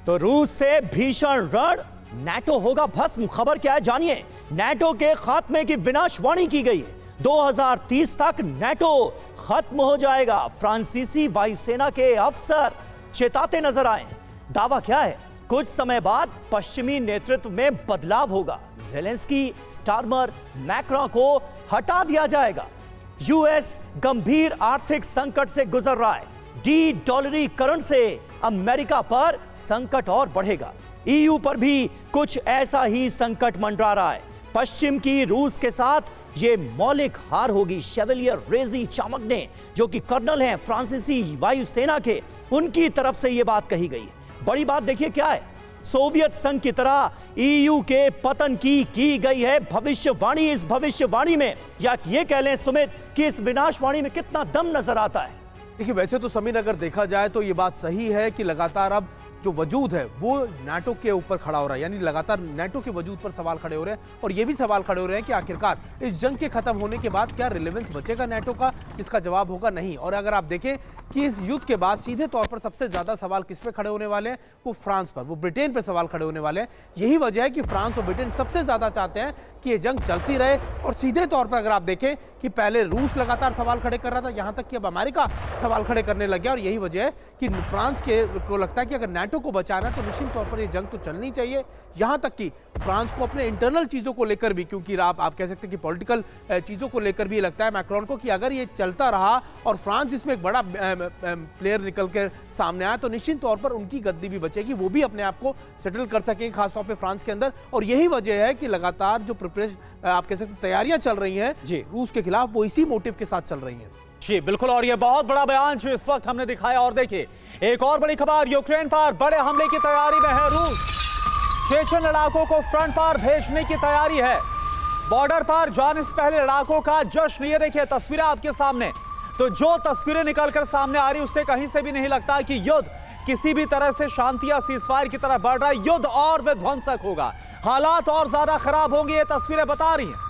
तो रूस से भीषण रण, नाटो होगा भस्म। खबर क्या है जानिए। नाटो के खात्मे की विनाशवाणी की गई है। 2030 तक नाटो खत्म हो जाएगा। फ्रांसीसी वायुसेना के अफसर चेताते नजर आए। दावा क्या है? कुछ समय बाद पश्चिमी नेतृत्व में बदलाव होगा। ज़ेलेंस्की, स्टारमर, मैक्रों को हटा दिया जाएगा। यूएस गंभीर आर्थिक संकट से गुजर रहा है। डी-डॉलरीकरण से अमेरिका पर संकट और बढ़ेगा। ईयू पर भी कुछ ऐसा ही संकट मंडरा रहा है। पश्चिम की रूस के साथ ये मौलिक हार होगी। शेवलियर रेजी चामगने, जो कि कर्नल हैं फ्रांसीसी वायुसेना के, उनकी तरफ से यह बात कही गई है। बड़ी बात देखिए क्या है। सोवियत संघ की तरह ईयू के पतन की गई है भविष्यवाणी। इस भविष्यवाणी में, या ये कह लें सुमित, कि इस विनाशवाणी में कितना दम नजर आता है। देखिए, वैसे तो समीर अगर देखा जाए तो ये बात सही है कि लगातार अब जो वजूद है वो नाटो के ऊपर खड़ा हो रहा है, यानी लगातार नाटो के वजूद पर सवाल खड़े हो रहे हैं। और ये भी सवाल खड़े हो रहे हैं कि आखिरकार इस जंग के खत्म होने के बाद क्या रिलेवेंस बचेगा नाटो का? इसका जवाब होगा नहीं। और अगर आप देखें कि इस युद्ध के बाद सीधे तौर पर सबसे ज्यादा सवाल किस पे खड़े होने वाले हैं, वो फ्रांस पर, वो ब्रिटेन पे सवाल खड़े होने वाले हैं। यही वजह है कि फ्रांस और ब्रिटेन सबसे ज्यादा चाहते हैं कि ये जंग चलती रहे। और सीधे तौर पर अगर आप देखें कि पहले रूस लगातार सवाल खड़े कर रहा था, यहां तक कि अब अमेरिका सवाल खड़े करने लग गया। और यही वजह है कि फ्रांस को लगता है कि अगर नाटो को बचाना है तो निश्चित तौर पर ये जंग तो चलनी चाहिए। यहां तक कि फ्रांस को अपने इंटरनल चीजों को लेकर भी, क्योंकि आप कह सकते हैं कि पॉलिटिकल चीजों को लेकर भी लगता है मैक्रोन को कि अगर ये चलता रहा और फ्रांस इसमें एक बड़ा प्लेयर निकल कर सामने आया तो निश्चित तौर पर उनकी गद्दी भी बचेगी, वो भी अपने आप को सेटल कर सकेंगे, खासतौर पे फ्रांस के अंदर। और यही वजह है कि लगातार जो प्रिपरेशन आप कह सकते हैं तैयारियां चल रही हैं रूस के खिलाफ, वो इसी मोटिव के साथ चल रही हैं। जी बिल्कुल, और ये बहुत बड़ा बयान जो इस वक्त हमने दिखाया। और देखिए, एक और बड़ी खबर, यूक्रेन पर बड़े हमले की तैयारी में है रूस। 6 लड़ाकों को फ्रंट पर भेजने की तैयारी है। बॉर्डर पर जाने से पहले लड़ाकों का जश्न। ये देखिए तस्वीरें आपके सामने। तो जो तस्वीरें निकलकर सामने आ रही, उससे कहीं से भी नहीं लगता कि युद्ध किसी भी तरह से शांति या सीजफायर की तरफ बढ़ रहा है। युद्ध और विध्वंसक होगा, हालात और ज्यादा खराब होंगे, ये तस्वीरें बता रही हैं।